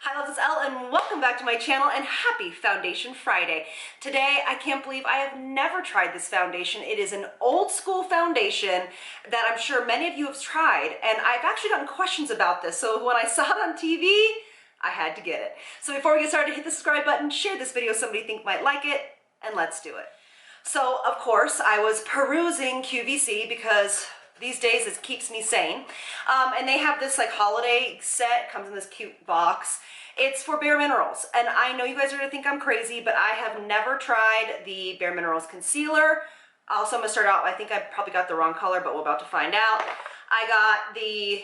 Hi loves, it's Elle and welcome back to my channel and happy Foundation Friday. Today, I can't believe I have never tried this foundation. It is an old school foundation that I'm sure many of you have tried, and I've actually gotten questions about this. So when I saw it on TV, I had to get it. So before we get started, hit the subscribe button, share this video somebody you think might like it, and let's do it. So of course, I was perusing QVC because these days it keeps me sane. And they have this like holiday set, comes in this cute box. It's for Bare Minerals. And I know you guys are gonna think I'm crazy, but I have never tried the Bare Minerals concealer. Also, I'm gonna start out, I think I probably got the wrong color, but we're about to find out. I got the,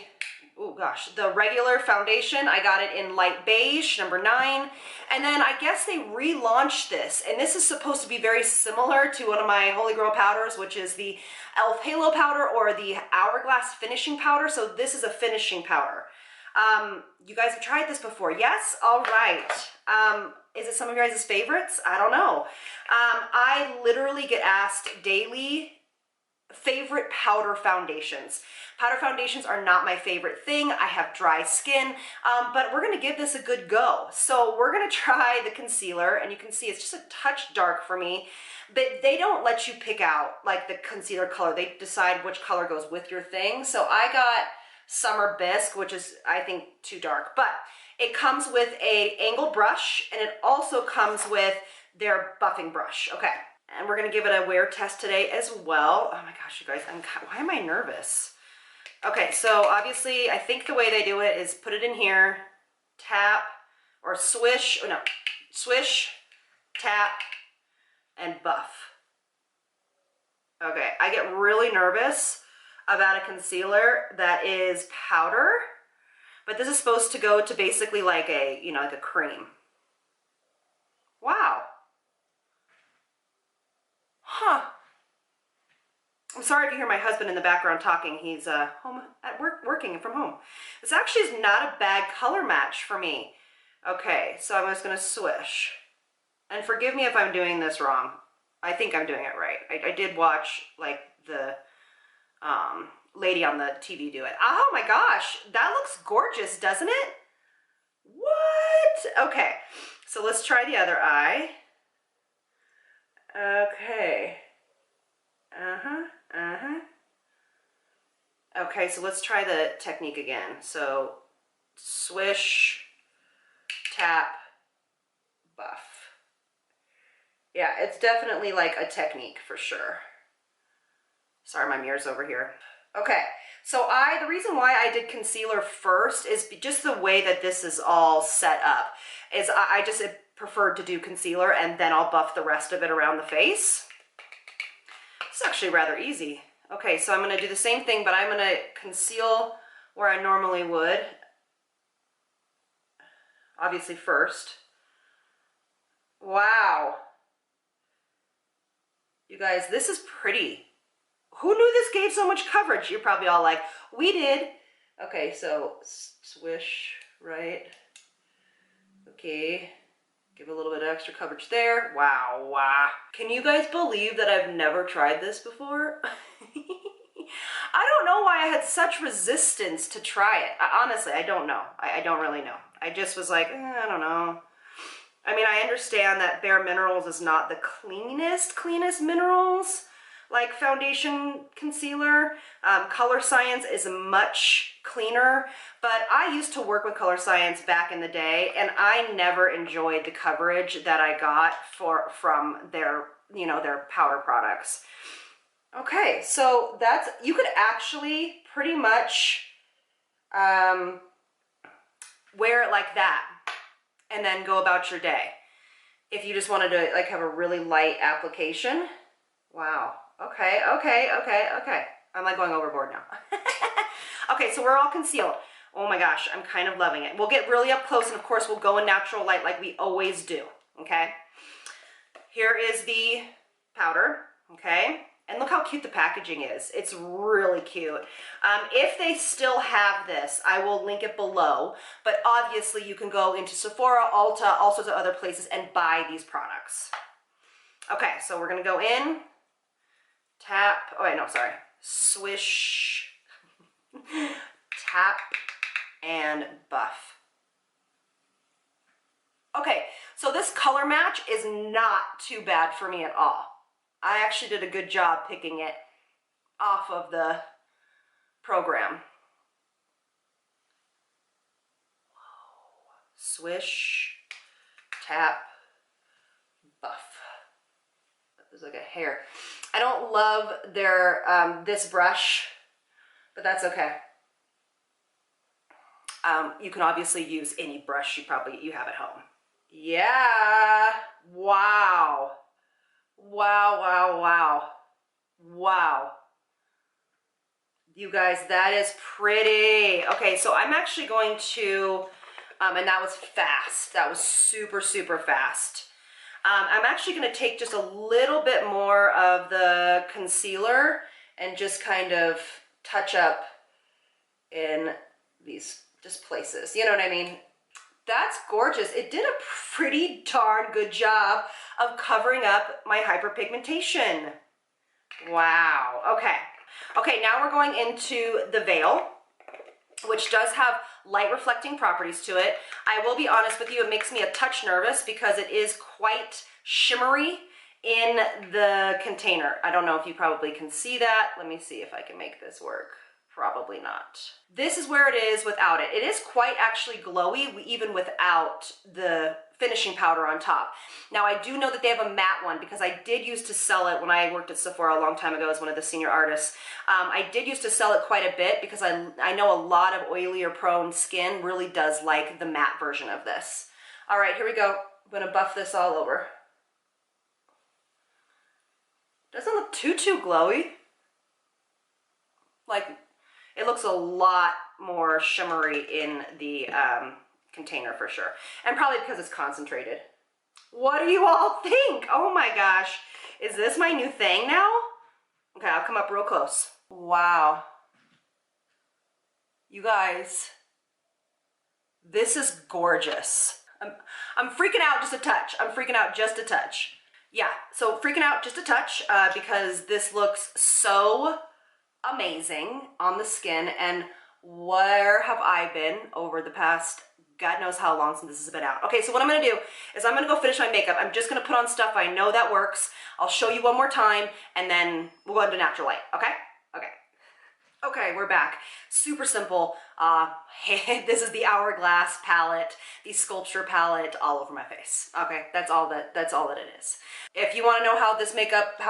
oh gosh, the regular foundation. I got it in light beige, number 9. And then I guess they relaunched this. And this is supposed to be very similar to one of my Holy Grail powders, which is the Elle Halo powder or the Hourglass finishing powder. So this is a finishing powder. You guys have tried this before? Yes? All right. Is it some of your guys' favorites? I don't know. I literally get asked daily favorite powder foundations. Powder foundations are not my favorite thing. I have dry skin, but we're gonna give this a good go. So we're gonna try the concealer, and you can see it's just a touch dark for me, but they don't let you pick out like the concealer color. They decide which color goes with your thing. So I got Summer Bisque, which is, I think, too dark, but it comes with a angled brush, and it also comes with their buffing brush. Okay. And we're gonna give it a wear test today as well. Oh my gosh, you guys, why am I nervous? Okay, so obviously, I think the way they do it is put it in here, tap, or swish, oh no, swish, tap, and buff. Okay, I get really nervous about a concealer that is powder, but this is supposed to go to basically like a, you know, like a cream. Wow. Huh. I'm sorry if you hear my husband in the background talking. He's home at work, working from home. This actually is not a bad color match for me. Okay, so I'm just gonna swish. And forgive me if I'm doing this wrong. I think I'm doing it right. I did watch like the lady on the TV do it. Oh my gosh, that looks gorgeous, doesn't it? What? Okay, so let's try the other eye. Okay. Okay, so let's try the technique again. So swish, tap, buff. Yeah, it's definitely like a technique for sure. Sorry, my mirror's over here. Okay, so the reason why I did concealer first is just the way that this is all set up. Is I just preferred to do concealer and then I'll buff the rest of it around the face. It's actually rather easy. Okay, so I'm going to do the same thing, but I'm going to conceal where I normally would. Obviously first. Wow. You guys, this is pretty. Who knew this gave so much coverage? You're probably all like, we did. Okay, so swish, right? Okay. Give a little bit of extra coverage there. Wow, wow. Can you guys believe that I've never tried this before? I don't know why I had such resistance to try it. Honestly, I don't know. I don't really know. I just was like, I don't know. I mean, I understand that Bare Minerals is not the cleanest minerals, like foundation concealer. Color Science is much cleaner, but I used to work with Color Science back in the day, and I never enjoyed the coverage that I got from their, you know, their powder products. Okay, so that's, you could actually pretty much wear it like that and then go about your day. If you just wanted to like have a really light application. Wow. Okay. I'm like going overboard now. Okay, so we're all concealed. Oh my gosh, I'm kind of loving it. We'll get really up close, and of course we'll go in natural light like we always do, okay? Here is the powder, okay? And look how cute the packaging is. It's really cute. If they still have this, I will link it below, but obviously you can go into Sephora, Ulta, all sorts of other places and buy these products. Okay, so we're gonna go in, tap, oh wait, no, sorry. Swish, tap, and buff. Okay, so this color match is not too bad for me at all. I actually did a good job picking it off of the program. Swish, tap, buff. There's like a hair. I don't love their this brush, but that's okay. You can obviously use any brush you have at home. Yeah. Wow. Wow, wow, wow. Wow. You guys, that is pretty. Okay, so I'm actually going to, and that was fast. That was super, super fast. I'm actually going to take just a little bit more of the concealer and just kind of touch up in these just places. You know what I mean? That's gorgeous. It did a pretty darn good job of covering up my hyperpigmentation. Wow. Okay. Okay, now we're going into the veil, which does have light reflecting properties to it. I will be honest with you, it makes me a touch nervous because it is quite shimmery in the container. I don't know if you probably can see that. Let me see if I can make this work. Probably not. This is where it is without it. It is quite actually glowy even without the finishing powder on top. Now I do know that they have a matte one because I did used to sell it when I worked at Sephora a long time ago as one of the senior artists. I did used to sell it quite a bit because I know a lot of oily or prone skin really does like the matte version of this. All right, here we go. I'm gonna buff this all over. Doesn't look too glowy. Like, it looks a lot more shimmery in the container for sure. And probably because it's concentrated. What do you all think? Oh my gosh. Is this my new thing now? Okay, I'll come up real close. Wow. You guys, this is gorgeous. I'm freaking out just a touch. I'm freaking out just a touch. Yeah, so freaking out just a touch because this looks so amazing on the skin. And where have I been over the past God knows how long since this has been out. Okay, so what I'm gonna do is I'm gonna go finish my makeup. I'm just gonna put on stuff I know that works. I'll show you one more time and then we'll go into natural light, okay? Okay. Okay, we're back. Super simple. This is the Hourglass palette, the Sculpture palette, all over my face. Okay, that's all that it is. If you want to know how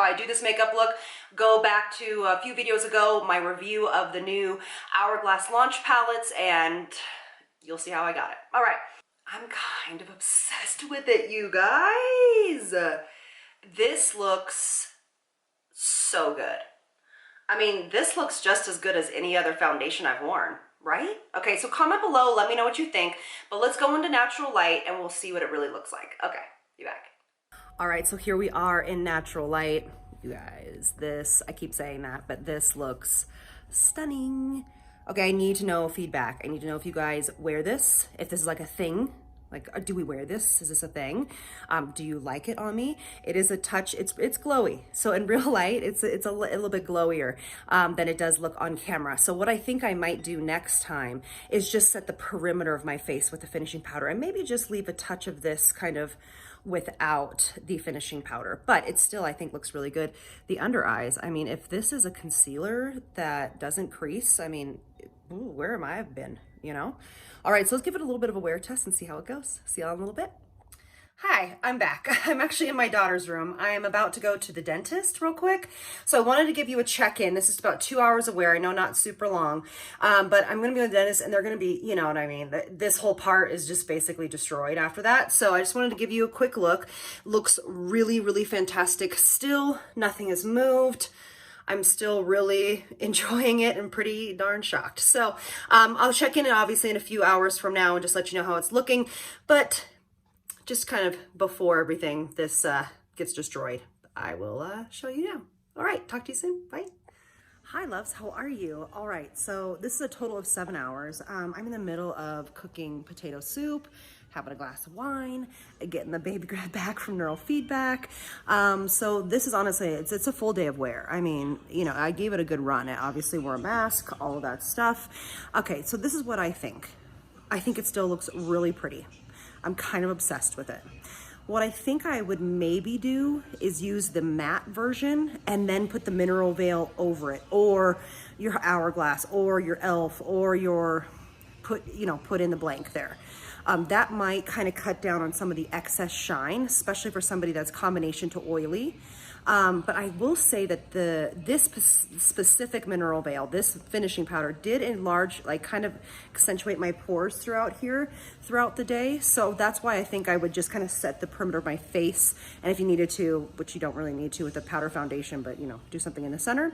I do this makeup look, go back to a few videos ago, my review of the new Hourglass launch palettes, and you'll see how I got it. All right, I'm kind of obsessed with it, you guys. This looks so good. I mean, this looks just as good as any other foundation I've worn, right? Okay, so comment below, let me know what you think, but let's go into natural light and we'll see what it really looks like. Okay, be back. All right, so here we are in natural light. You guys, I keep saying that, but this looks stunning. Okay, I need to know feedback. I need to know if you guys wear this, if this is like a thing. Like, do we wear this? Is this a thing? Do you like it on me? It is a touch, it's glowy. So in real light, it's a little bit glowier than it does look on camera. So what I think I might do next time is just set the perimeter of my face with the finishing powder and maybe just leave a touch of this kind of without the finishing powder. But it still, I think, looks really good. The under eyes, I mean, if this is a concealer that doesn't crease, I mean, ooh, where am I been, you know? All right, so let's give it a little bit of a wear test and see how it goes. See y'all in a little bit. Hi, I'm back. I'm actually in my daughter's room. I am about to go to the dentist real quick. So I wanted to give you a check-in. This is about 2 hours of wear. I know not super long, but I'm going to be with the dentist and they're going to be, you know what I mean? This whole part is just basically destroyed after that. So I just wanted to give you a quick look. Looks really, really fantastic. Still, nothing has moved. I'm still really enjoying it and pretty darn shocked. So I'll check in obviously in a few hours from now and just let you know how it's looking. But just kind of before everything this gets destroyed, I will show you now. All right, talk to you soon. Bye. Hi loves, how are you? All right, so this is a total of 7 hours. I'm in the middle of cooking potato soup, having a glass of wine, getting the baby back from neurofeedback. So this is honestly, it's a full day of wear. I mean, you know, I gave it a good run. I obviously wore a mask, all of that stuff. Okay, so this is what I think. I think it still looks really pretty. I'm kind of obsessed with it. What I think I would maybe do is use the matte version and then put the mineral veil over it, or your Hourglass, or your Elf, or your put in the blank there. That might kind of cut down on some of the excess shine, especially for somebody that's combination to oily. But I will say that this specific mineral veil, this finishing powder, did enlarge, like kind of accentuate my pores throughout the day. So that's why I think I would just kind of set the perimeter of my face. And if you needed to, which you don't really need to with a powder foundation, but do something in the center.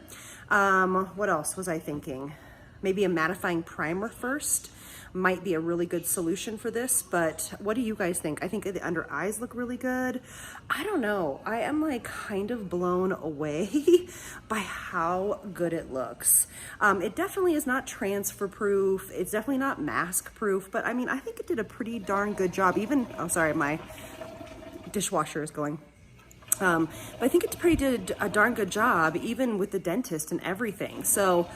What else was I thinking? Maybe a mattifying primer first might be a really good solution for this, but what do you guys think? I think the under eyes look really good. I don't know. I am like kind of blown away by how good it looks. It definitely is not transfer proof. It's definitely not mask proof, but I mean, I think it did a pretty darn good job. Even, oh, sorry, my dishwasher is going. But I think it did a darn good job, even with the dentist and everything. So,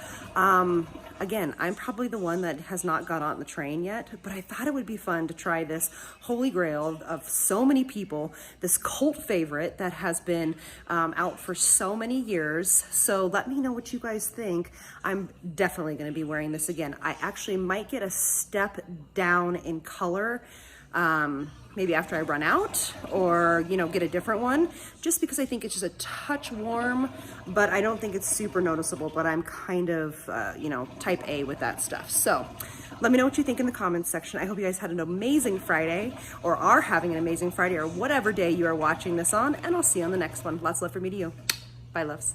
again, I'm probably the one that has not got on the train yet, but I thought it would be fun to try this holy grail of so many people, this cult favorite that has been out for so many years. So let me know what you guys think. I'm definitely going to be wearing this again. I actually might get a step down in color, maybe after I run out, or get a different one, just because I think it's just a touch warm, but I don't think it's super noticeable. But I'm kind of type A with that stuff. So let me know what you think in the comments section. I hope you guys had an amazing Friday, or are having an amazing Friday, or whatever day you are watching this on, and I'll see you on the next one. Lots of love from me to you. Bye, loves.